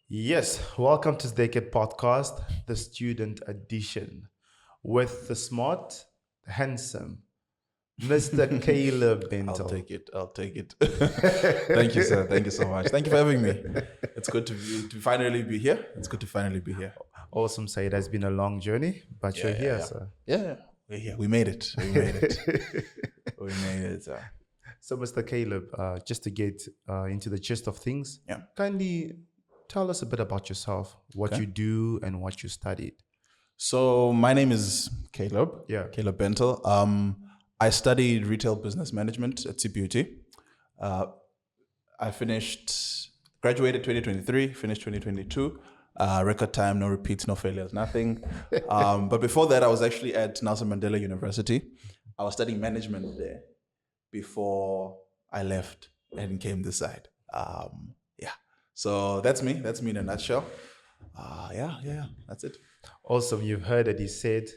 Yes, welcome to the Decade Podcast, the student edition, with the smart, handsome Mr. Caleb I'll Bentil. take it. I'll take it. Thank you, sir. Thank you so much. Thank you for having me. It's good to finally be here. It's good to finally be here. Awesome, sir. It has been a long journey, but you're here, yeah. sir. Yeah, we're here. We made it. We made it. We made it. So, Mr. Caleb, just to get into the gist of things, Yeah. kindly tell us a bit about yourself, what Okay. you do, and what you studied. So my name is Caleb. Yeah. Caleb Bentil. I studied retail business management at CPUT. I graduated 2023, finished 2022. Record time, no repeats, no failures, nothing. But before that, I was actually at Nelson Mandela University. I was studying management there before I left and came this side. Yeah. So that's me. That's me in a nutshell. Yeah. That's it. Awesome. You've heard that he said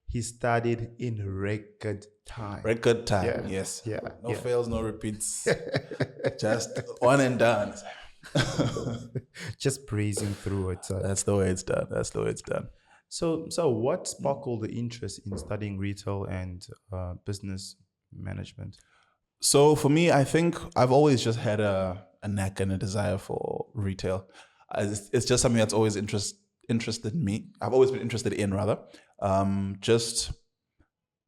he studied in record time. Record time. Yeah. Yes. Yeah. No yeah. fails, no repeats. Just one and done. Just breezing through it. That's the way it's done. That's the way it's done. So what sparkled the interest in studying retail and business management? So for me, I think I've always just had a knack and a desire for retail. It's just something that's always interested me. I've always been interested in, rather. Just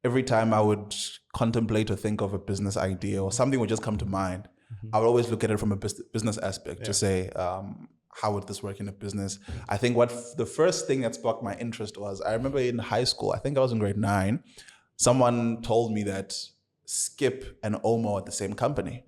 every time I would contemplate or think of a business idea or something would just come to mind, I would always look at it from a business aspect to say, how would this work in a business? I think the first thing that sparked my interest was, I remember in high school, I think I was in grade 9, someone told me that Skip and Omo are the same company.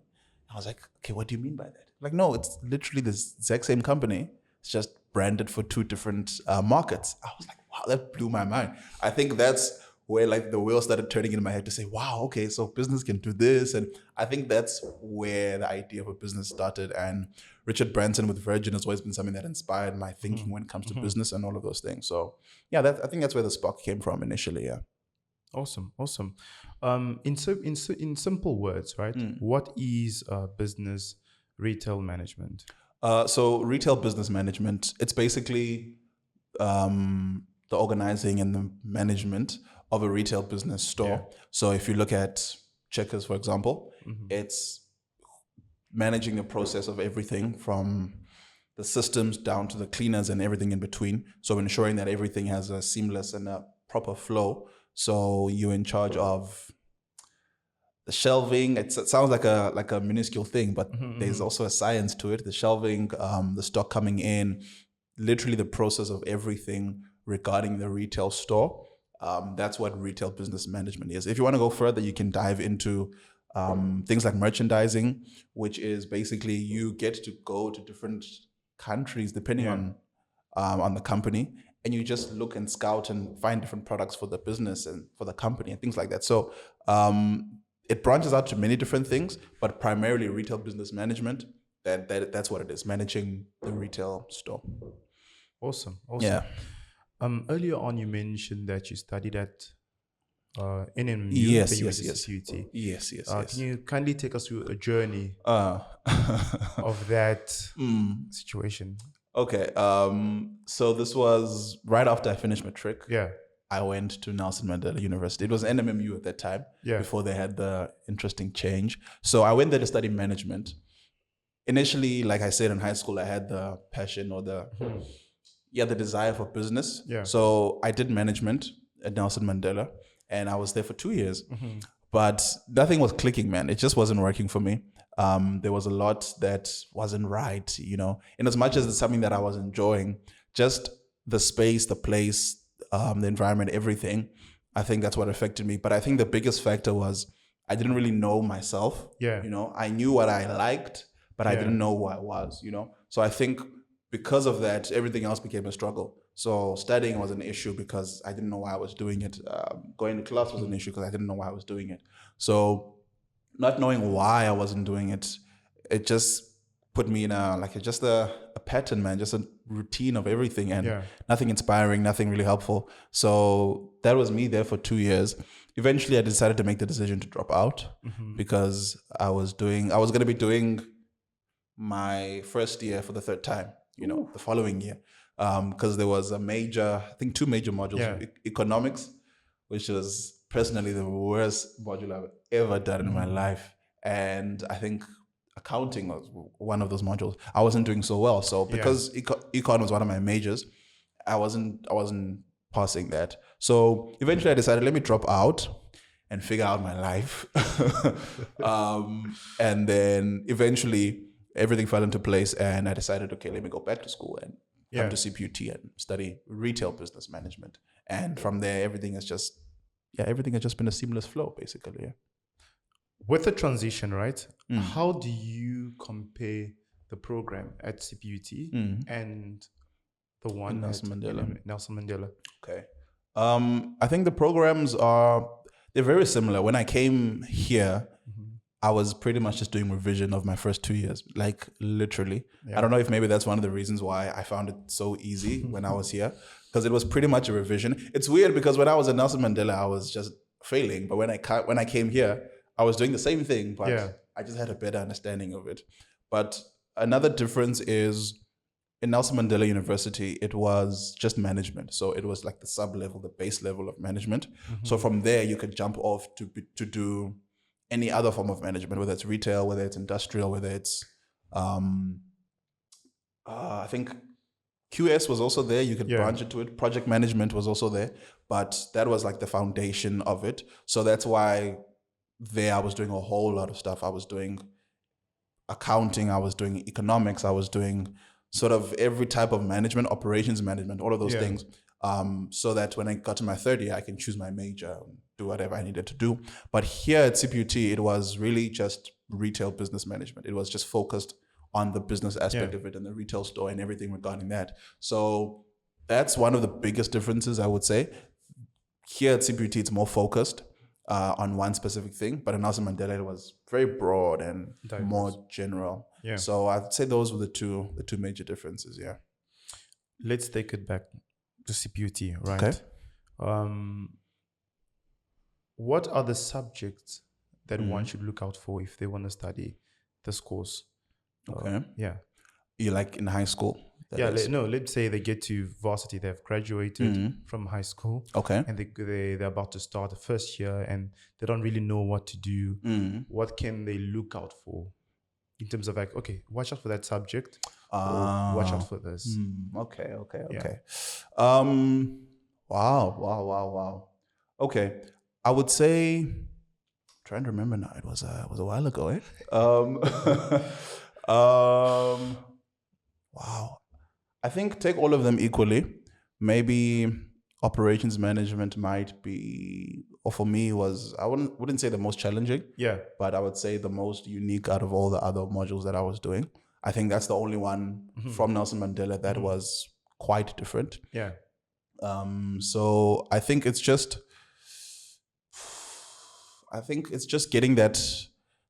I was like, okay, what do you mean by that? Like, no, it's literally the exact same company. It's just branded for two different markets. I was like, wow, that blew my mind. I think that's where like the wheels started turning in my head to say, wow, okay, so business can do this. And I think that's where the idea of a business started. And Richard Branson with Virgin has always been something that inspired my thinking when it comes to business and all of those things. So yeah, I think that's where the spark came from initially. Yeah. Awesome. In simple words, right? What is business retail management? So retail business management, it's basically the organizing and the management of a retail business store. Yeah. So if you look at Checkers, for example, it's managing the process of everything from the systems down to the cleaners and everything in between. So ensuring that everything has a seamless and a proper flow. So you're in charge of the shelving. It sounds like a minuscule thing, but there's also a science to it. The shelving, the stock coming in, literally the process of everything regarding the retail store. That's what retail business management is. If you want to go further, you can dive into things like merchandising, which is basically you get to go to different countries depending on the company, and you just look and scout and find different products for the business and for the company and things like that. So it branches out to many different things, but primarily retail business management. That's what it is, managing the retail store. Awesome. Yeah. Earlier on, you mentioned that you studied at NMU. Yes. CPUT. Yes. Can you kindly take us through a journey Uh, of that situation? okay. So this was right after I finished matric. Yeah. I went to Nelson Mandela University. It was NMMU at that time, before they had the interesting change. So I went there to study management. Initially, like I said, in high school, I had the passion or the desire for business. Yeah. So I did management at Nelson Mandela, and I was there for 2 years. But nothing was clicking, man. It just wasn't working for me. There was a lot that wasn't right, in as much as it's something that I was enjoying, just the space, the place, the environment, everything. I think that's what affected me. But I think the biggest factor was I didn't really know myself. Yeah. I knew what I liked, but I didn't know who I was, So I think because of that, everything else became a struggle. So studying was an issue because I didn't know why I was doing it. Going to class was an issue because I didn't know why I was doing it. So not knowing why I wasn't doing it, it just put me in a pattern, man, just a routine of everything, and nothing inspiring, nothing really helpful. So that was me there for 2 years. Eventually I decided to make the decision to drop out because I was going to be doing my first year for the third time. the following year. Because there was I think two major modules, Yeah. economics, which was personally the worst module I've ever done in my life. And I think accounting was one of those modules. I wasn't doing so well. So because econ was one of my majors, I wasn't passing that. So eventually I decided, let me drop out and figure out my life. And then eventually everything fell into place, and I decided, okay, let me go back to school and come to CPUT and study retail business management. And from there, everything has just been a seamless flow, basically. Yeah. With the transition, right? How do you compare the program at CPUT and the one Nelson at Mandela. Nelson Mandela? Okay. I think the programs they're very similar. When I came here, I was pretty much just doing revision of my first 2 years, like literally. I don't know if maybe that's one of the reasons why I found it so easy when I was here, because it was pretty much a revision. It's weird because when I was at Nelson Mandela, I was just failing. But when I came here, I was doing the same thing, but I just had a better understanding of it. But another difference is in Nelson Mandela University, it was just management. So it was like the sub-level, the base level of management. So from there, you could jump off to do any other form of management, whether it's retail, whether it's industrial, whether it's, I think QS was also there. You could branch into it. Project management was also there, but that was like the foundation of it. So that's why there I was doing a whole lot of stuff. I was doing accounting, I was doing economics, I was doing sort of every type of management, operations management, all of those things. So that when I got to my third year, I can choose my major, do whatever I needed to do. But here at CPUT, it was really just retail business management. It was just focused on the business aspect of it and the retail store and everything regarding that. So that's one of the biggest differences, I would say. Here at CPUT, it's more focused on one specific thing, but in Nelson Mandela, it was very broad and more general. So I'd say those were the two major differences. Yeah. Let's take it back to CPUT, right? Okay. What are the subjects that one should look out for if they want to study this course? Okay. Yeah. You like in high school? Let's say they get to Varsity, they've graduated from high school. Okay. And they're about to start the first year and they don't really know what to do. What can they look out for in terms of like, okay, watch out for that subject, or watch out for this? Okay. Wow. Okay. I would say, trying to remember now, it was a while ago, eh? Wow. I think take all of them equally. Maybe operations management might be, or for me was, I wouldn't say the most challenging. Yeah. But I would say the most unique out of all the other modules that I was doing. I think that's the only one from Nelson Mandela that was quite different. Yeah. So I think it's just getting that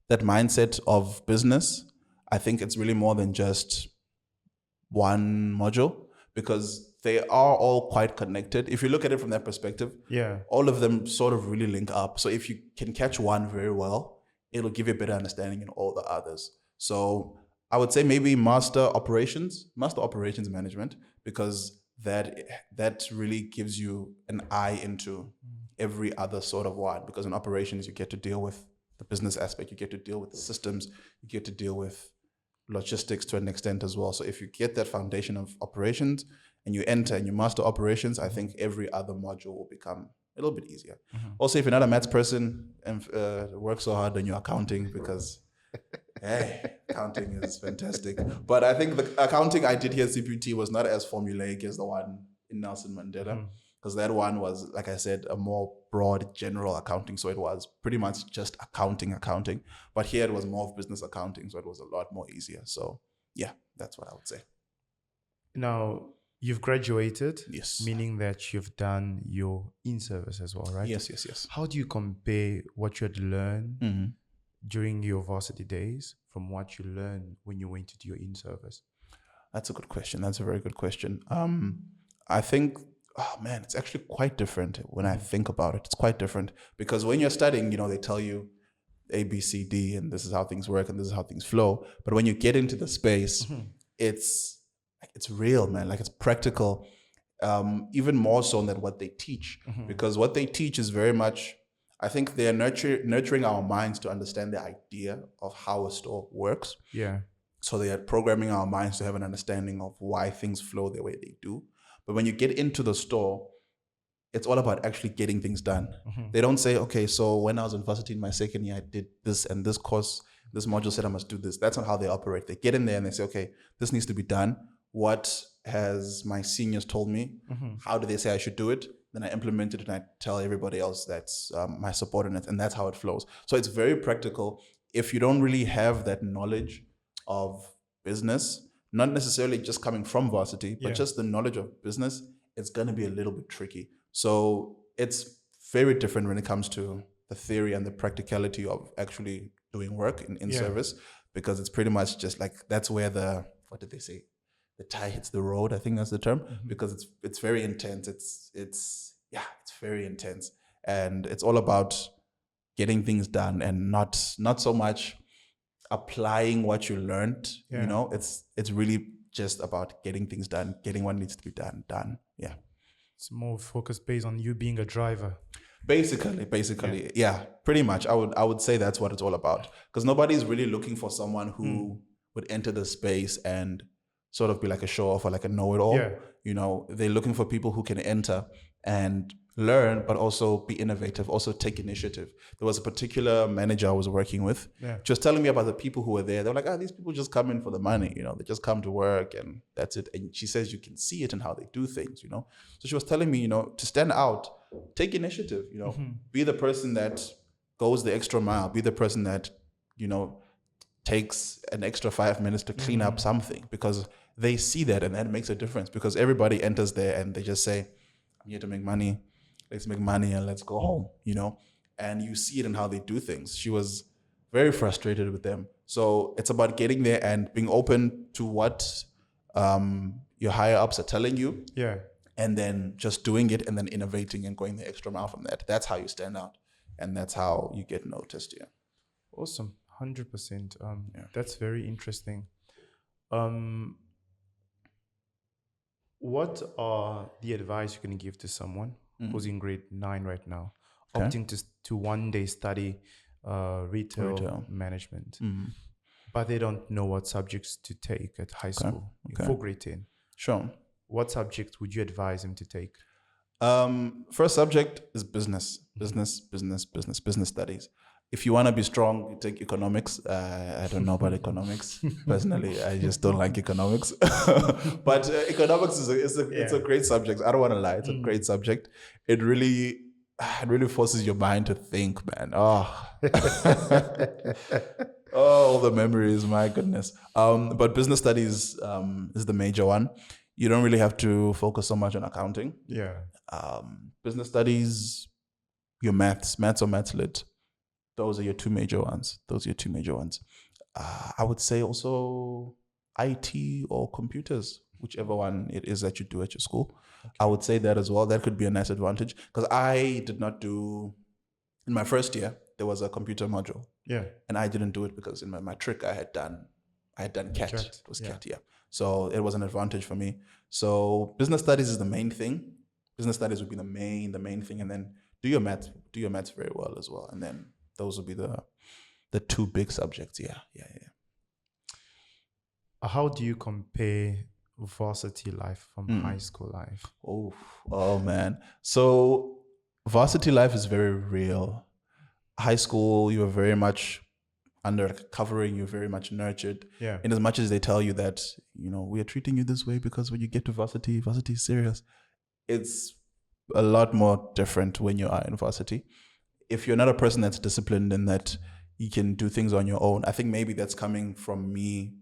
mindset of business. I think it's really more than just one module, because they are all quite connected. If you look at it from that perspective, all of them sort of really link up. So if you can catch one very well, it'll give you a better understanding in all the others. So I would say maybe master operations management, because that really gives you an eye into every other sort of one. Because in operations, you get to deal with the business aspect, you get to deal with the systems, you get to deal with logistics to an extent as well. So if you get that foundation of operations and you enter and you master operations, I think every other module will become a little bit easier. Also, if you're not a maths person and work so hard on your accounting, because hey, accounting is fantastic. But I think the accounting I did here at CPUT was not as formulaic as the one in Nelson Mandela. Because that one was, like I said, a more broad general accounting. So it was pretty much just accounting. But here it was more of business accounting. So it was a lot more easier. So yeah, that's what I would say. Now, you've graduated. Yes. Meaning that you've done your in-service as well, right? Yes. How do you compare what you had learned during your varsity days from what you learned when you went to do your in-service? That's a good question. That's a very good question. I think, oh man, it's actually quite different when I think about it. It's quite different because when you're studying, they tell you A, B, C, D, and this is how things work and this is how things flow. But when you get into the space, it's like it's real, man. Like it's practical, even more so than what they teach, because what they teach is very much, I think they are nurturing our minds to understand the idea of how a store works. Yeah. So they are programming our minds to have an understanding of why things flow the way they do. But when you get into the store, it's all about actually getting things done. They don't say, okay, so when I was in varsity in my second year, I did this and this course, this module said I must do this. That's not how they operate. They get in there and they say, okay, this needs to be done. What has my seniors told me? How do they say I should do it? Then I implement it and I tell everybody else that's my subordinates, and that's how it flows. So it's very practical. If you don't really have that knowledge of business, not necessarily just coming from varsity, but just the knowledge of business, it's going to be a little bit tricky. So it's very different when it comes to the theory and the practicality of actually doing work in service, because it's pretty much just like, that's where the, what did they say? The tie hits the road. I think that's the term, because it's very intense. It's very intense, and it's all about getting things done and not so much applying what you learned. You know, it's really just about getting things done, getting what needs to be done. Yeah. It's more focused based on you being a driver. Basically, yeah, pretty much. I would say that's what it's all about, because nobody's really looking for someone who would enter the space and sort of be like a show off or like a know-it-all. Yeah. You know, they're looking for people who can enter and learn, but also be innovative, also take initiative. There was a particular manager I was working with, just telling me about the people who were there. They were like, these people just come in for the money, you know, they just come to work and that's it. And she says you can see it in how they do things, you know. So she was telling me, you know, to stand out, take initiative, you know, be the person that goes the extra mile, be the person that, you know, takes an extra 5 minutes to clean up something, because they see that and that makes a difference, because everybody enters there and they just say, I'm here to make money. Let's make money and let's go home, you know? And you see it in how they do things. She was very frustrated with them. So it's about getting there and being open to what your higher ups are telling you. Yeah. And then just doing it and then innovating and going the extra mile from that. That's how you stand out. And that's how you get noticed, yeah. Awesome. 100%. That's very interesting. What are the advice you can give to someone who's in grade 9 right now, opting to one day study retail management, but they don't know what subjects to take at high school for grade 10? Sure. What subject would you advise them to take? First subject is business studies. If you want to be strong, you take economics. I don't know about economics. Personally, I just don't like economics. But economics is a great subject. I don't want to lie. It's a great subject. It really forces your mind to think, man. Oh, all the memories, my goodness. But business studies is the major one. You don't really have to focus so much on accounting. Yeah. Business studies, your maths or maths lit. Those are your two major ones. I would say also IT or computers, whichever one it is that you do at your school. Okay. I would say that as well. That could be a nice advantage, because I did not do, in my first year, there was a computer module. Yeah. And I didn't do it because in my matric I had done CAT. It was CAT, yeah. So it was an advantage for me. So business studies is the main thing. Business studies would be the main thing, and then do your maths very well as well, and then those would be the two big subjects. Yeah. How do you compare varsity life from high school life? Oh man. So varsity life is very real. High school, you are very much under covering, you're very much nurtured. Yeah. In as much as they tell you that, you know, we are treating you this way because when you get to varsity is serious. It's a lot more different when you are in varsity. If you're not a person that's disciplined and that you can do things on your own, I think maybe that's coming from me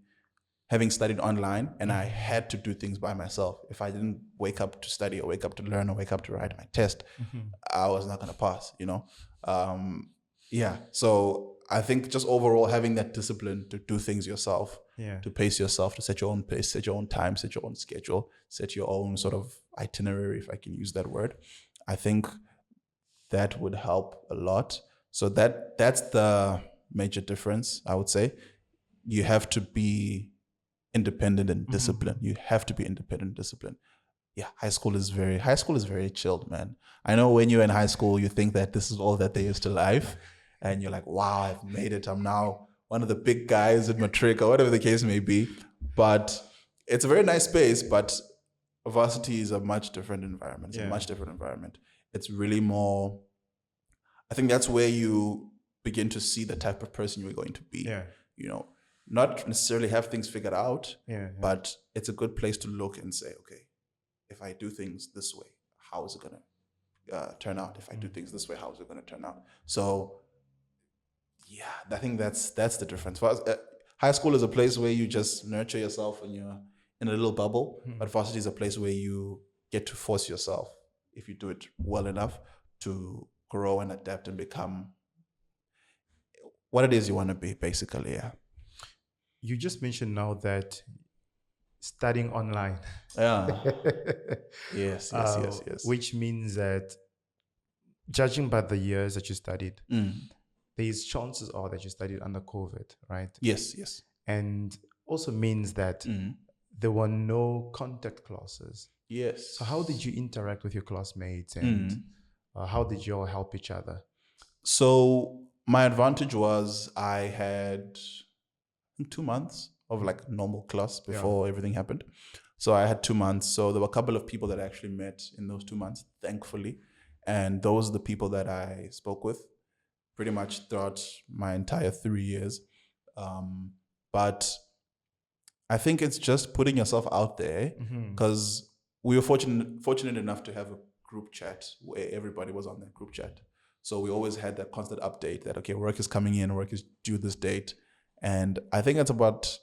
having studied online, and I had to do things by myself. If I didn't wake up to study or wake up to learn or wake up to write my test, I was not going to pass, you know? So I think just overall having that discipline to do things yourself, to pace yourself, to set your own pace, set your own time, set your own schedule, set your own sort of itinerary, if I can use that word, I think that would help a lot. So that's the major difference, I would say. You have to be independent and disciplined. You have to be independent and disciplined. Yeah, high school is very chilled, man. I know when you're in high school, you think that this is all that there is to life. And you're like, wow, I've made it. I'm now one of the big guys in matric or whatever the case may be. But it's a very nice space, but varsity is a much different environment. It's a much different environment. It's really more, I think that's where you begin to see the type of person you're going to be. Yeah. You know, not necessarily have things figured out, but it's a good place to look and say, okay, if I do things this way, how is it going to turn out? If I do things this way, how is it going to turn out? So, yeah, I think that's the difference. High school is a place where you just nurture yourself and you're in a little bubble, but varsity is a place where you get to force yourself, if you do it well enough, to grow and adapt and become what it is you want to be, basically. Yeah. You just mentioned now that studying online. Yeah. Yes. Which means that, judging by the years that you studied, these chances are that you studied under COVID, right? Yes. And also means that there were no contact classes. Yes. So how did you interact with your classmates, and how did you all help each other? So my advantage was I had 2 months of like normal class before everything happened. So I had 2 months. So there were a couple of people that I actually met in those 2 months, thankfully. And those are the people that I spoke with pretty much throughout my entire 3 years. But I think it's just putting yourself out there, because we were fortunate enough to have a group chat where everybody was on that group chat. So we always had that constant update that, okay, work is coming in, work is due this date. And I think it's about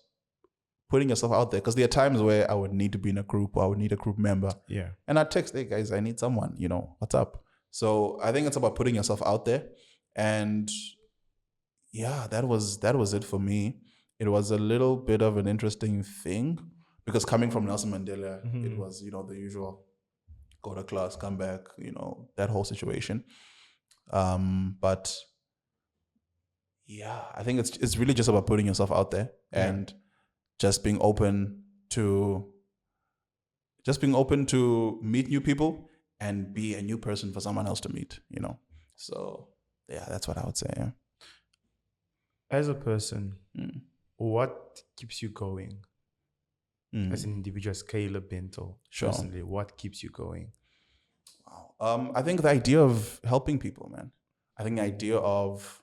putting yourself out there, because there are times where I would need to be in a group, or I would need a group member. Yeah. And I'd text, hey guys, I need someone, what's up? So I think it's about putting yourself out there. And yeah, that was it for me. It was a little bit of an interesting thing, because coming from Nelson Mandela, it was, the usual go to class, come back, that whole situation. But yeah, I think it's really just about putting yourself out there and just being open to meet new people and be a new person for someone else to meet, So yeah, that's what I would say. Yeah. As a person, what keeps you going? As an individual, as Caleb Bentil, personally, what keeps you going? Wow. I think the idea of helping people, man. I think the idea of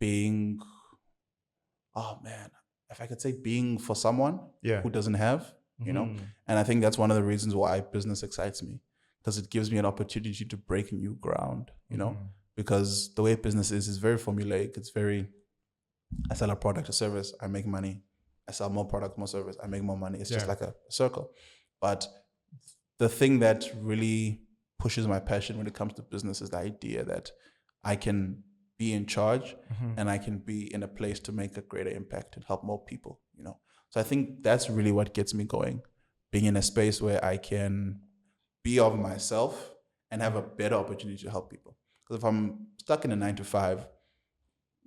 being, if I could say being for someone who doesn't have, and I think that's one of the reasons why business excites me, because it gives me an opportunity to break new ground, because the way business is very formulaic. It's very, I sell a product or service, I make money. I sell more product, more service, I make more money. It's just like a circle. But the thing that really pushes my passion when it comes to business is the idea that I can be in charge and I can be in a place to make a greater impact and help more people, So I think that's really what gets me going, being in a space where I can be of myself and have a better opportunity to help people. Because if I'm stuck in a 9 to 5,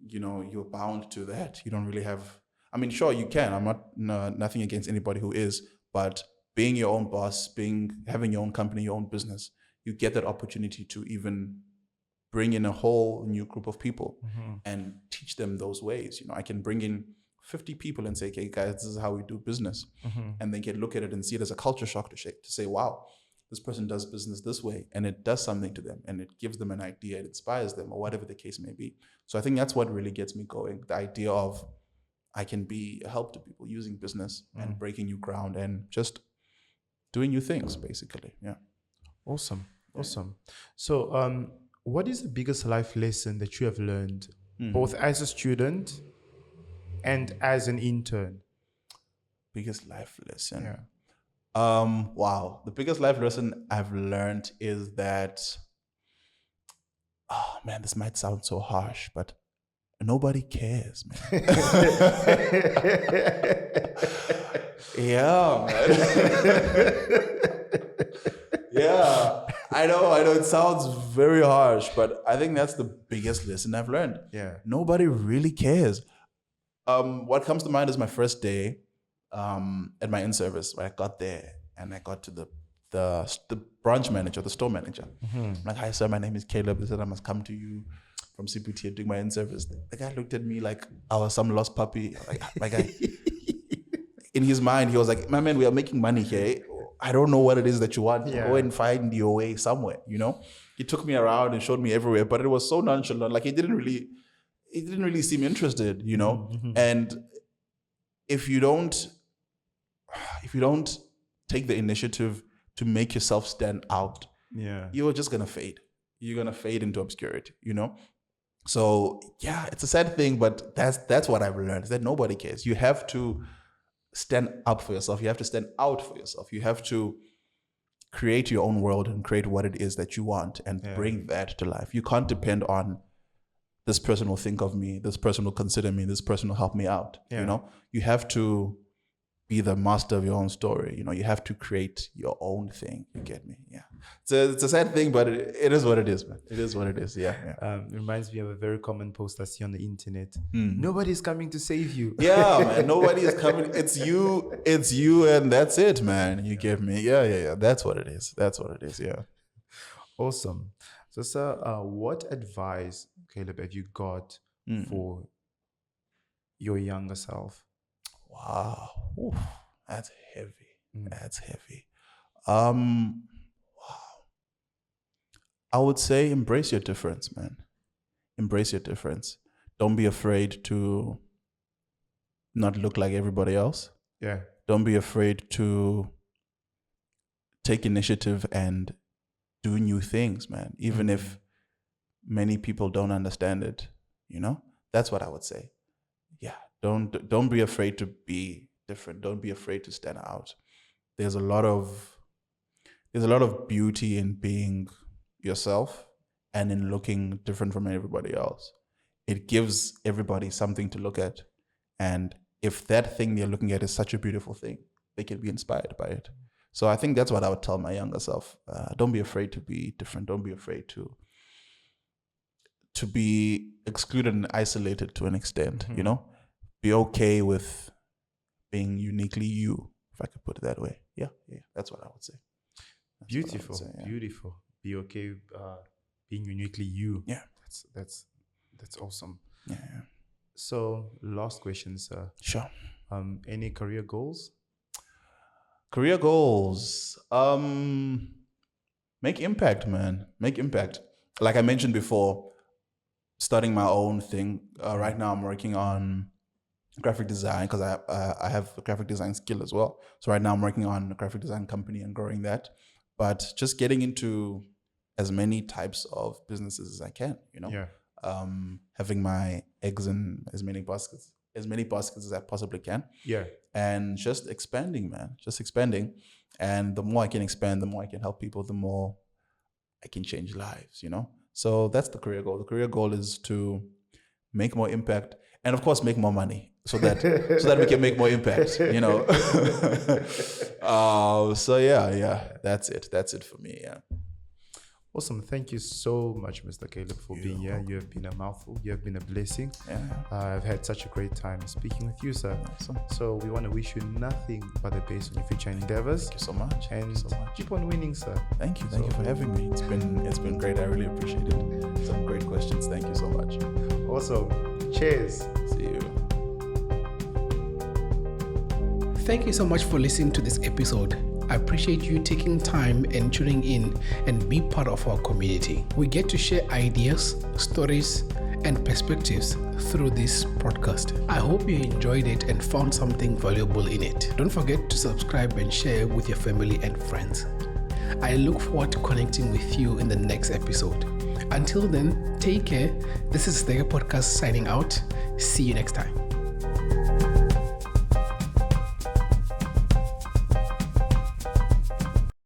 you're bound to that. You don't really have, sure, you can. I'm not nothing against anybody who is, but being your own boss, having your own company, your own business, you get that opportunity to even bring in a whole new group of people and teach them those ways. I can bring in 50 people and say, okay, guys, this is how we do business. And they can look at it and see it as a culture shock to say, wow, this person does business this way, and it does something to them, and it gives them an idea, it inspires them, or whatever the case may be. So I think that's what really gets me going. The idea of I can be a help to people using business and breaking new ground and just doing new things, basically. Yeah. Awesome. So, what is the biggest life lesson that you have learned, both as a student and as an intern? Biggest life lesson. Yeah. Wow. The biggest life lesson I've learned is that, oh man, this might sound so harsh, but nobody cares, man. Yeah, man. Yeah, I know it sounds very harsh, but I think that's the biggest lesson I've learned. Yeah. Nobody really cares. What comes to mind is my first day at my Inservice, where I got there and I got to the branch manager, the store manager. I'm like, "Hi, sir, my name is Caleb. He said I must come to you from CPUT doing my Inservice." The guy looked at me like I was some lost puppy. In his mind, he was like, "My man, we are making money here. I don't know what it is that you want. Yeah. Go and find your way somewhere, you know?" He took me around and showed me everywhere, but it was so nonchalant. Like he didn't really seem interested, you know? And if you don't take the initiative to make yourself stand out, you're just gonna fade. You're gonna fade into obscurity, you know? So yeah, it's a sad thing, but that's what I've learned, is that nobody cares. You have to stand up for yourself. You have to stand out for yourself. You have to create your own world and create what it is that you want and bring that to life. You can't depend on this person will think of me, this person will consider me, this person will help me out. You know, you have to be the master of your own story. You know, you have to create your own thing. You get me? Yeah. It's a sad thing, but it is what it is, man. It is what it is. Yeah. It reminds me of a very common post I see on the internet. Nobody's coming to save you. Yeah, man. Nobody is coming. It's you, and that's it, man. You get me? Yeah. That's what it is. Yeah. Awesome. So, sir, what advice, Caleb, have you got for your younger self? Wow. Oof, that's heavy. That's heavy. Wow. I would say embrace your difference, man. Embrace your difference. Don't be afraid to not look like everybody else. Yeah. Don't be afraid to take initiative and do new things, man. Even if many people don't understand it, you know? That's what I would say. Yeah. Don't be afraid to be different. Don't be afraid to stand out. There's a lot of beauty in being yourself and in looking different from everybody else. It gives everybody something to look at. And if that thing they're looking at is such a beautiful thing, they can be inspired by it. So I think that's what I would tell my younger self. Don't be afraid to be different. Don't be afraid to be excluded and isolated to an extent, you know? Be okay with being uniquely you, if I could put it that way. Yeah, that's what I would say. Beautiful. Be okay being uniquely you. Yeah. That's awesome. Yeah. So, last question, sir. Sure. Any career goals? Career goals. Make impact, man. Make impact. Like I mentioned before, starting my own thing. Right now I'm working on graphic design because I have a graphic design skill as well. So right now I'm working on a graphic design company and growing that. But just getting into as many types of businesses as I can, you know? Yeah. Having my eggs in as many baskets as I possibly can. Yeah. And just expanding, man. Just expanding. And the more I can expand, the more I can help people, the more I can change lives, you know? So that's the career goal. The career goal is to make more impact and of course make more money so that we can make more impact, you know? So yeah, that's it for me. Yeah. Awesome. Thank you so much, Mr. Caleb, for being here. You have been a mouthful. You have been a blessing. Yeah. I've had such a great time speaking with you, sir. Awesome. So we want to wish you nothing but the best on your future endeavors. Thank you so much. And keep on winning, sir. Thank you. Thank you for having me. It's been great. I really appreciate it. Some great questions. Thank you so much. Awesome. Cheers. See you. Thank you so much for listening to this episode. I appreciate you taking time and tuning in and be part of our community. We get to share ideas, stories, and perspectives through this podcast. I hope you enjoyed it and found something valuable in it. Don't forget to subscribe and share with your family and friends. I look forward to connecting with you in the next episode. Until then, take care. This is the Podcast signing out. See you next time.